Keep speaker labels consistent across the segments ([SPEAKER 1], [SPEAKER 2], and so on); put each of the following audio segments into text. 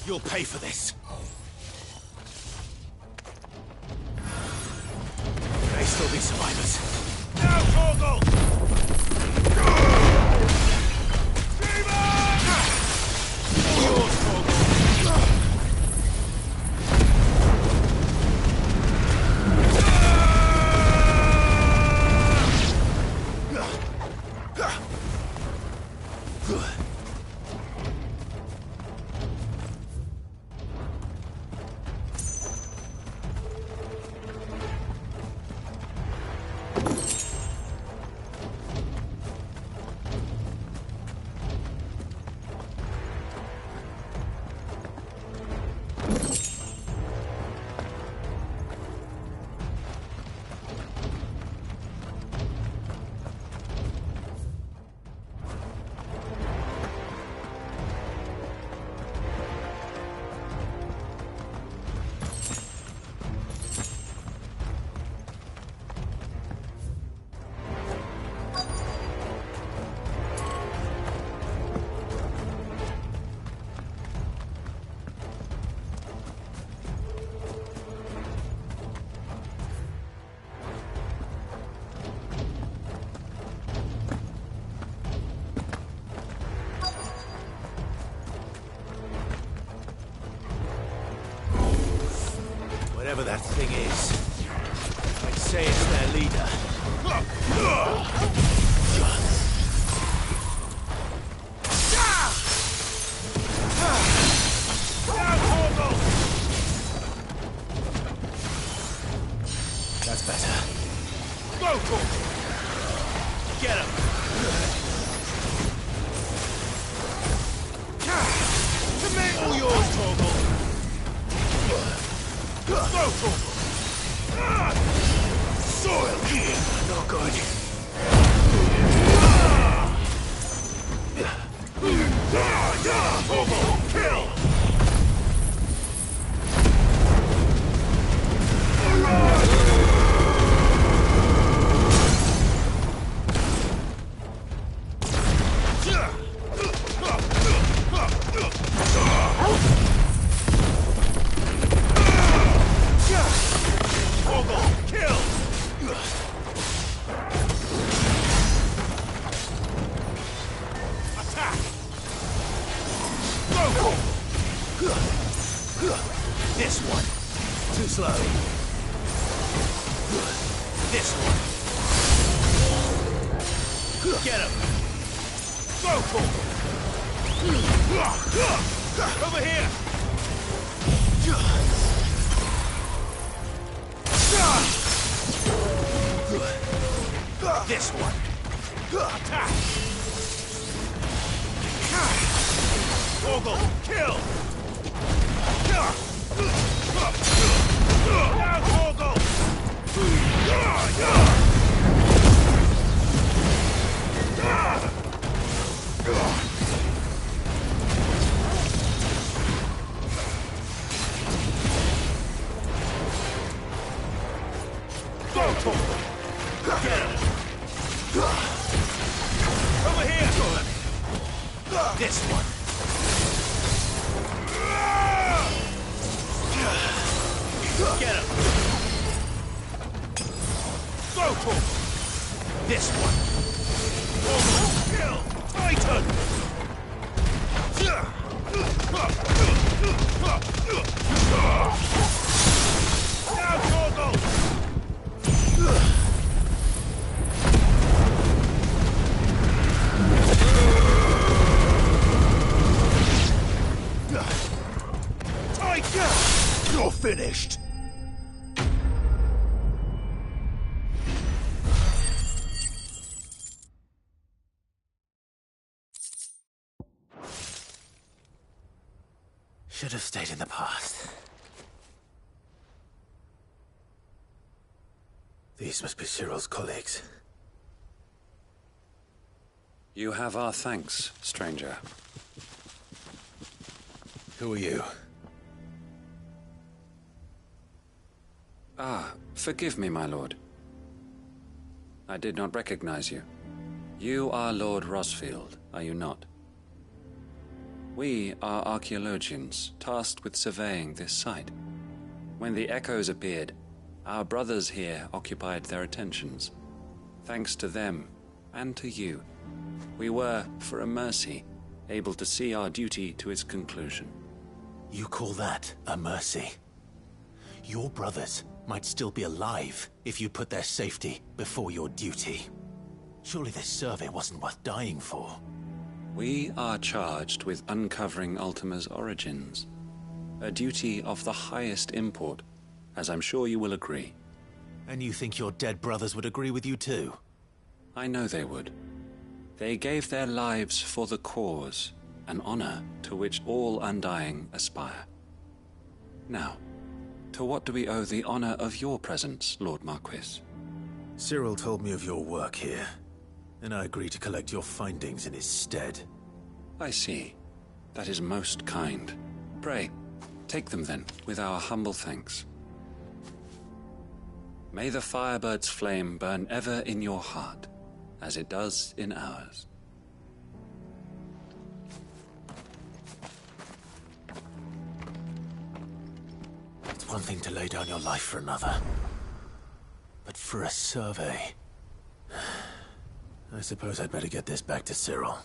[SPEAKER 1] You'll pay for this. May still be survivors. Now, Torgal! All yours, Torgal! Whatever that thing is, I'd say it's their leader. That's better. Go, Torgal! Get him! All yours, Torgal! Go, Torgal! Soil here! No good. Torgal! Kill! This one. Too slow. This one. Get him. Go, Torgal. Over here. This one. Attack. Torgal, kill. Now, Torgal! Go, Torgal! Get him! Over here! This one! Get him! Go, Torgal! This one! Torgal, kill! Titan! Now, Torgal! Titan! You're finished! Should have stayed in the past. These must be Cyril's colleagues.
[SPEAKER 2] You have our thanks, stranger.
[SPEAKER 1] Who are you?
[SPEAKER 2] Ah, forgive me, my lord. I did not recognize you. You are Lord Rosfield, are you not? We are archaeologians tasked with surveying this site. When the echoes appeared, our brothers here occupied their attentions. Thanks to them, and to you, we were, for a mercy, able to see our duty to its conclusion.
[SPEAKER 3] You call that a mercy? Your brothers might still be alive if you put their safety before your duty. Surely this survey wasn't worth dying for.
[SPEAKER 2] We are charged with uncovering Ultima's origins. A duty of the highest import, as I'm sure you will agree.
[SPEAKER 3] And you think your dead brothers would agree with you too?
[SPEAKER 2] I know they would. They gave their lives for the cause, an honor to which all Undying aspire. Now, to what do we owe the honor of your presence, Lord Marquis?
[SPEAKER 3] Cyril told me of your work here, and I agreed to collect your findings in his stead.
[SPEAKER 2] I see. That is most kind. Pray, take them then, with our humble thanks. May the Firebird's flame burn ever in your heart, as it does in ours.
[SPEAKER 3] It's one thing to lay down your life for another, but for a survey... I suppose I'd better get this back to Cyril.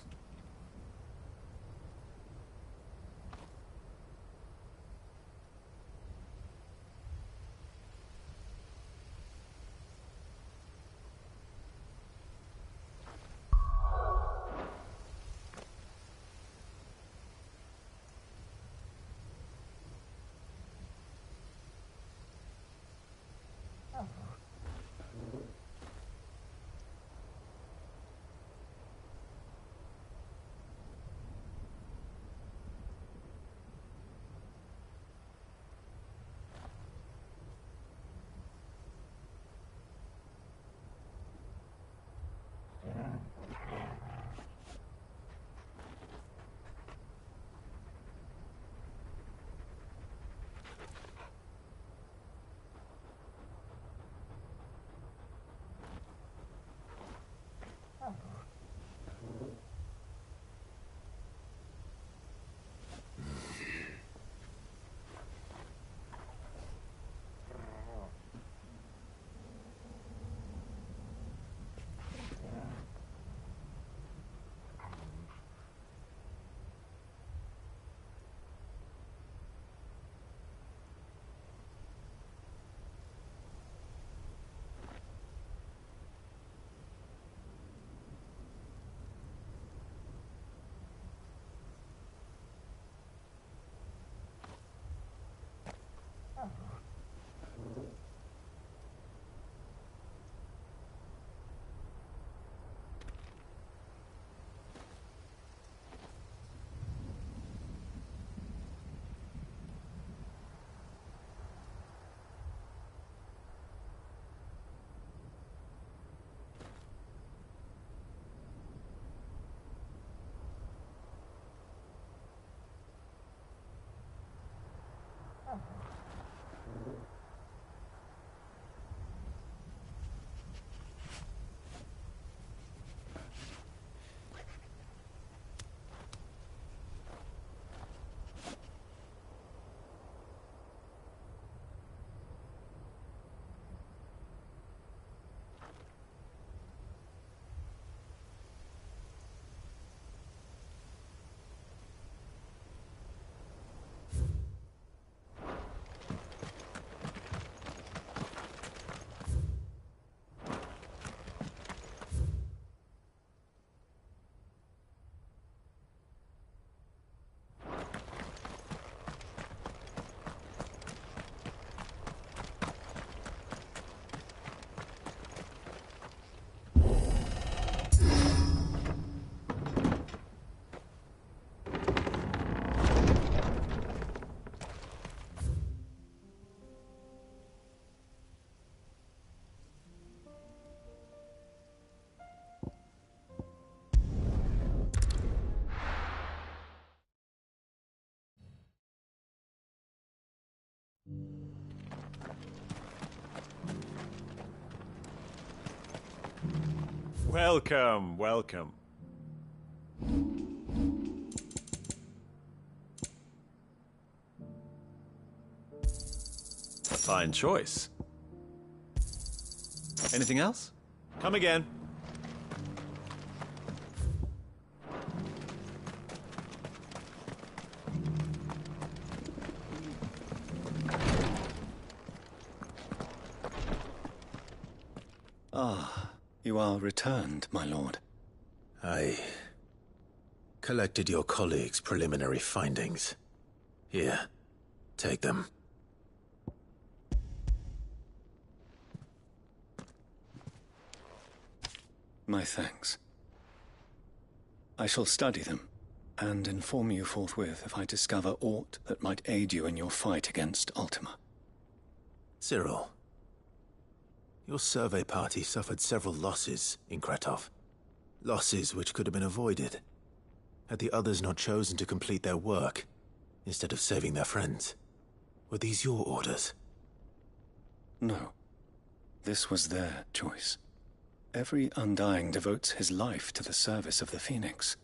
[SPEAKER 4] Welcome, welcome. Fine choice. Anything else? Come again.
[SPEAKER 5] Ah, you are returned, my lord.
[SPEAKER 3] I collected your colleagues' preliminary findings. Here, take them.
[SPEAKER 5] My thanks. I shall study them, and inform you forthwith if I discover aught that might aid you in your fight against Ultima.
[SPEAKER 3] Cyril, your survey party suffered several losses in Kretov. Losses which could have been avoided, had the others not chosen to complete their work, instead of saving their friends. Were these your orders?
[SPEAKER 5] No. This was their choice. Every Undying devotes his life to the service of the Phoenix.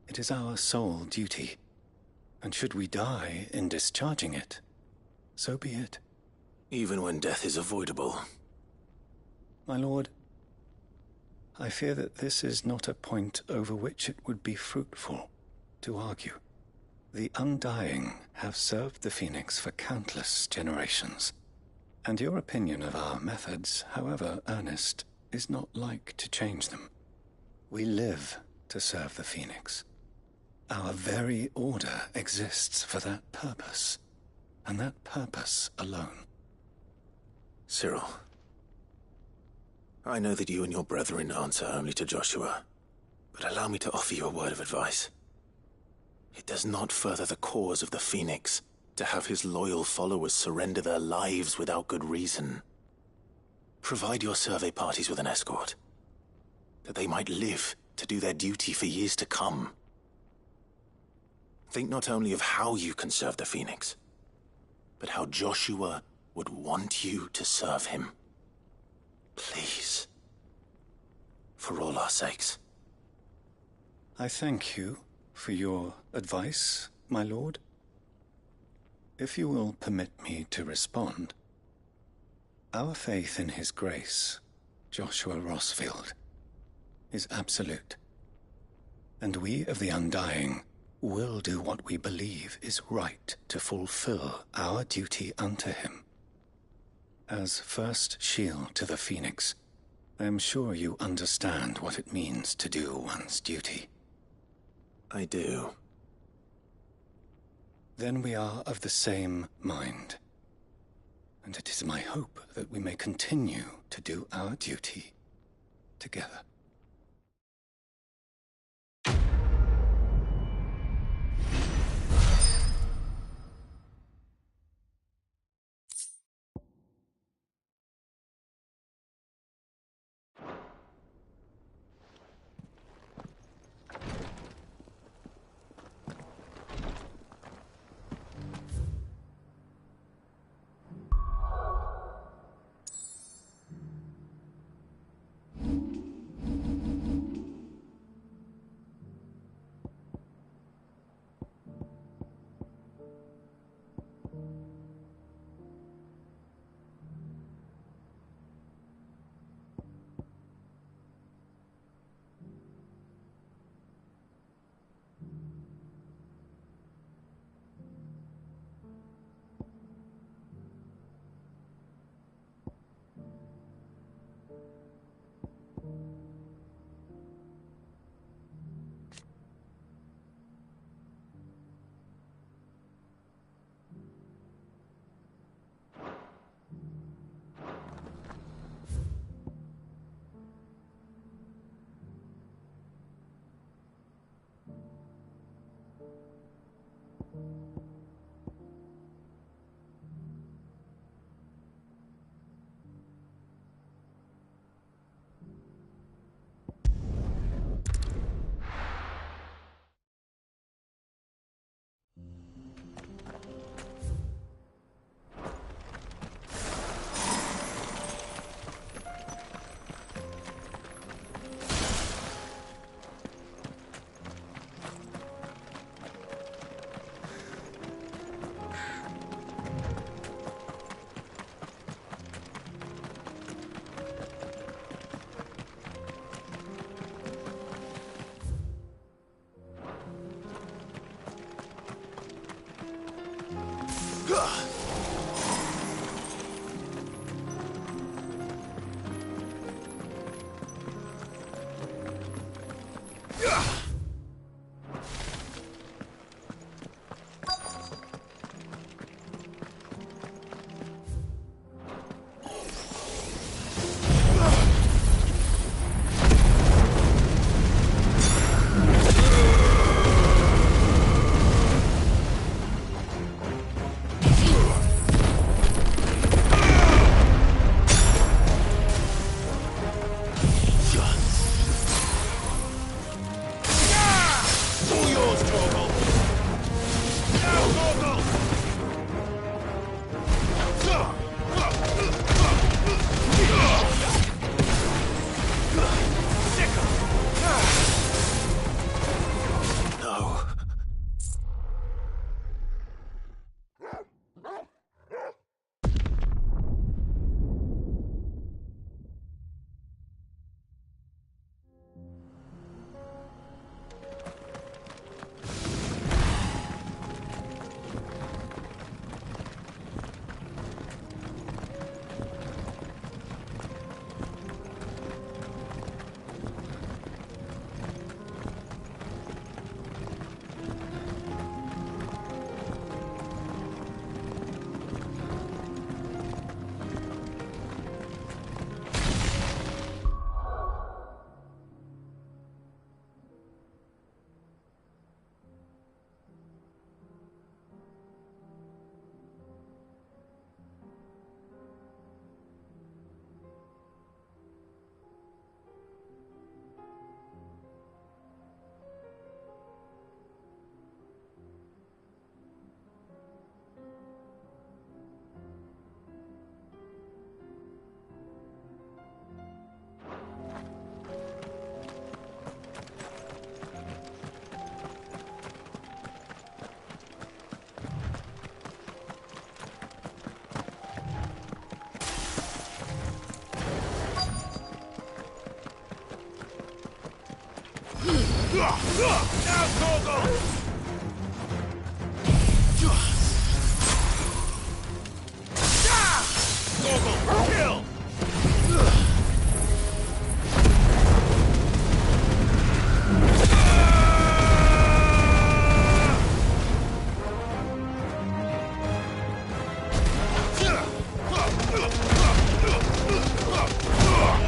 [SPEAKER 5] It is our sole duty, and should we die in discharging it, so be it.
[SPEAKER 3] Even when death is avoidable.
[SPEAKER 5] My lord, I fear that this is not a point over which it would be fruitful to argue. The Undying have served the Phoenix for countless generations, and your opinion of our methods, however earnest, is not like to change them. We live to serve the Phoenix. Our very order exists for that purpose, and that purpose alone.
[SPEAKER 3] Cyril, I know that you and your brethren answer only to Joshua, but allow me to offer you a word of advice. It does not further the cause of the Phoenix to have his loyal followers surrender their lives without good reason. Provide your survey parties with an escort, that they might live to do their duty for years to come. Think not only of how you can serve the Phoenix, but how Joshua would want you to serve him. Please. For all our sakes.
[SPEAKER 5] I thank you for your advice, my lord. If you will permit me to respond, our faith in his grace, Joshua Rossfield, is absolute. And we of the Undying will do what we believe is right to fulfill our duty unto him. As first shield to the Phoenix, I am sure you understand what it means to do one's duty.
[SPEAKER 3] I do.
[SPEAKER 5] Then we are of the same mind. And it is my hope that we may continue to do our duty together.
[SPEAKER 1] Now, Torgal! Torgal, kill!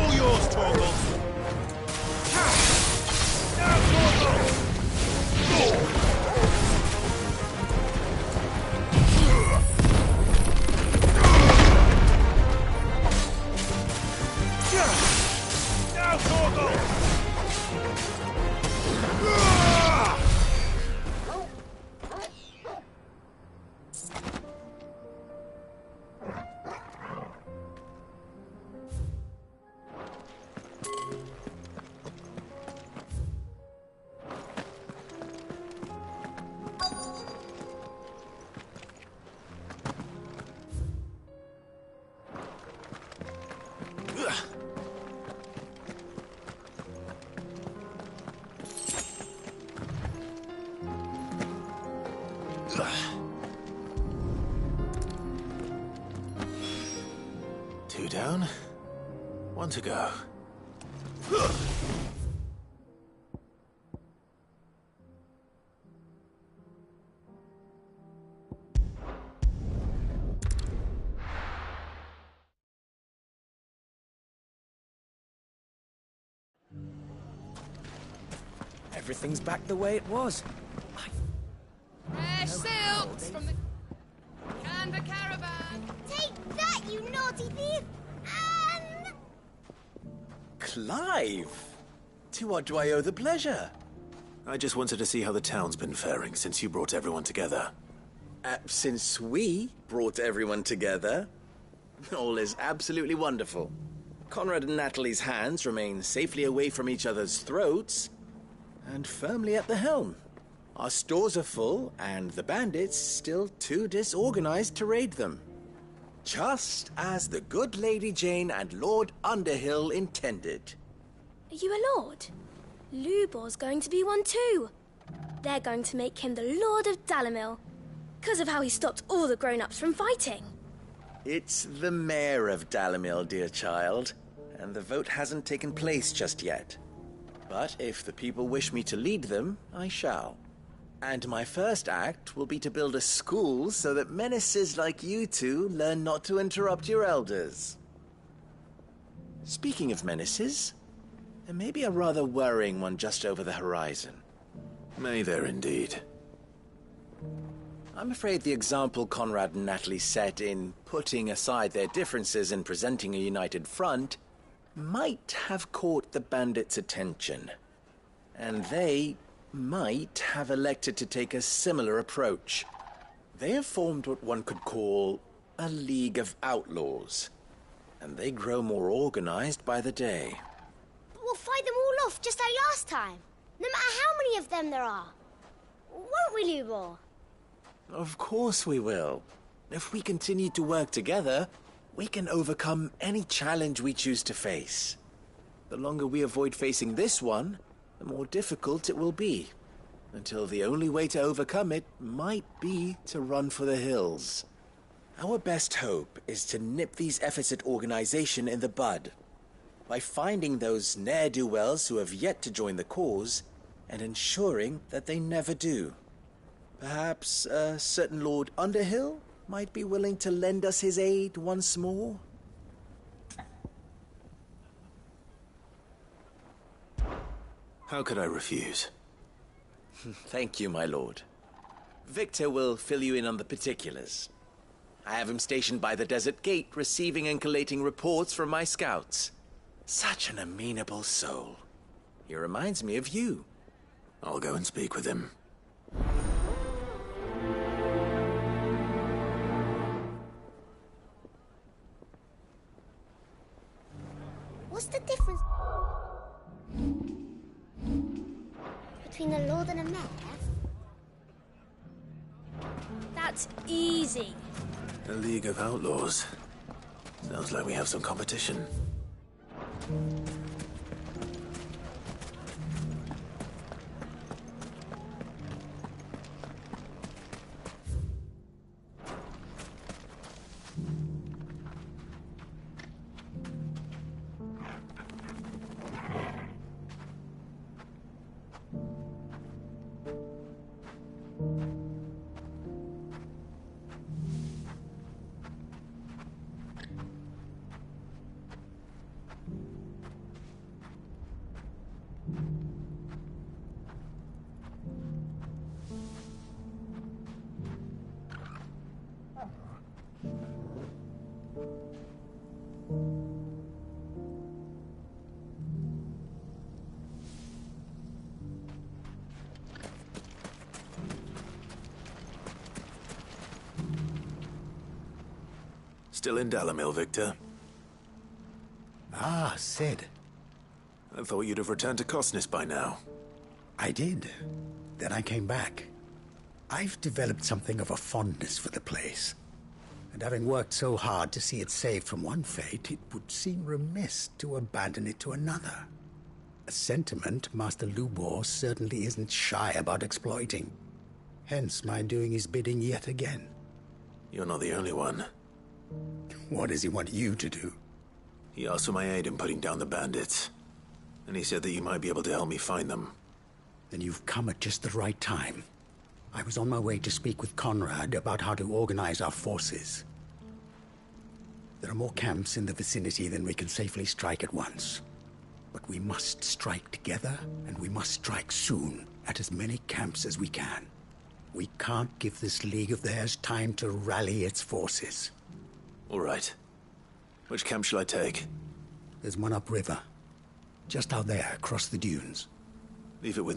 [SPEAKER 1] All yours, Torgal! Now, Torgal! Now, Torgal!
[SPEAKER 3] Two down, one to go.
[SPEAKER 1] Everything's back the way it was.
[SPEAKER 6] Fresh silks from the Canva caravan.
[SPEAKER 7] Take that, you naughty thief! And...
[SPEAKER 3] Clive! To what do I owe the pleasure? I just wanted to see how the town's been faring since you brought everyone together.
[SPEAKER 8] Since we brought everyone together, all is absolutely wonderful. Conrad and Natalie's hands remain safely away from each other's throats and firmly at the helm. Our stores are full, and the bandits still too disorganized to raid them. Just as the good Lady Jane and Lord Underhill intended.
[SPEAKER 7] Are you a lord? Lubor's going to be one too. They're going to make him the Lord of Dalimil, because of how he stopped all the grown-ups from fighting.
[SPEAKER 8] It's the mayor of Dalimil, dear child, and the vote hasn't taken place just yet. But if the people wish me to lead them, I shall. And my first act will be to build a school so that menaces like you two learn not to interrupt your elders. Speaking of menaces, there may be a rather worrying one just over the horizon.
[SPEAKER 3] May there indeed.
[SPEAKER 8] I'm afraid the example Conrad and Natalie set in putting aside their differences and presenting a united front might have caught the bandits' attention. And they might have elected to take a similar approach. They have formed what one could call a League of Outlaws, and they grow more organized by the day.
[SPEAKER 7] But we'll fight them all off just like last time, no matter how many of them there are. Won't we, Lubor?
[SPEAKER 8] Of course we will. If we continue to work together, we can overcome any challenge we choose to face. The longer we avoid facing this one, the more difficult it will be, until the only way to overcome it might be to run for the hills. Our best hope is to nip these efforts at organization in the bud, by finding those ne'er-do-wells who have yet to join the cause, and ensuring that they never do. Perhaps a certain Lord Underhill might be willing to lend us his aid once more?
[SPEAKER 3] How could I refuse?
[SPEAKER 8] Thank you, my lord. Victor will fill you in on the particulars. I have him stationed by the desert gate, receiving and collating reports from my scouts. Such an amenable soul. He reminds me of you.
[SPEAKER 3] I'll go and speak with him.
[SPEAKER 7] What's the difference between a lord and a mayor? That's easy.
[SPEAKER 3] A League of Outlaws. Sounds like we have some competition. Still in Dalamil, Victor?
[SPEAKER 9] Ah, Sid.
[SPEAKER 3] I thought you'd have returned to Cosnis by now.
[SPEAKER 9] I did. Then I came back. I've developed something of a fondness for the place. And having worked so hard to see it saved from one fate, it would seem remiss to abandon it to another. A sentiment Master Lubor certainly isn't shy about exploiting. Hence my doing his bidding yet again.
[SPEAKER 3] You're not the only one.
[SPEAKER 9] What does he want you to do?
[SPEAKER 3] He asked for my aid in putting down the bandits. And he said that you might be able to help me find them.
[SPEAKER 9] Then you've come at just the right time. I was on my way to speak with Conrad about how to organize our forces. There are more camps in the vicinity than we can safely strike at once. But we must strike together, and we must strike soon at as many camps as we can. We can't give this league of theirs time to rally its forces.
[SPEAKER 3] All right. Which camp shall I take?
[SPEAKER 9] There's one upriver. Just out there, across the dunes.
[SPEAKER 3] Leave it with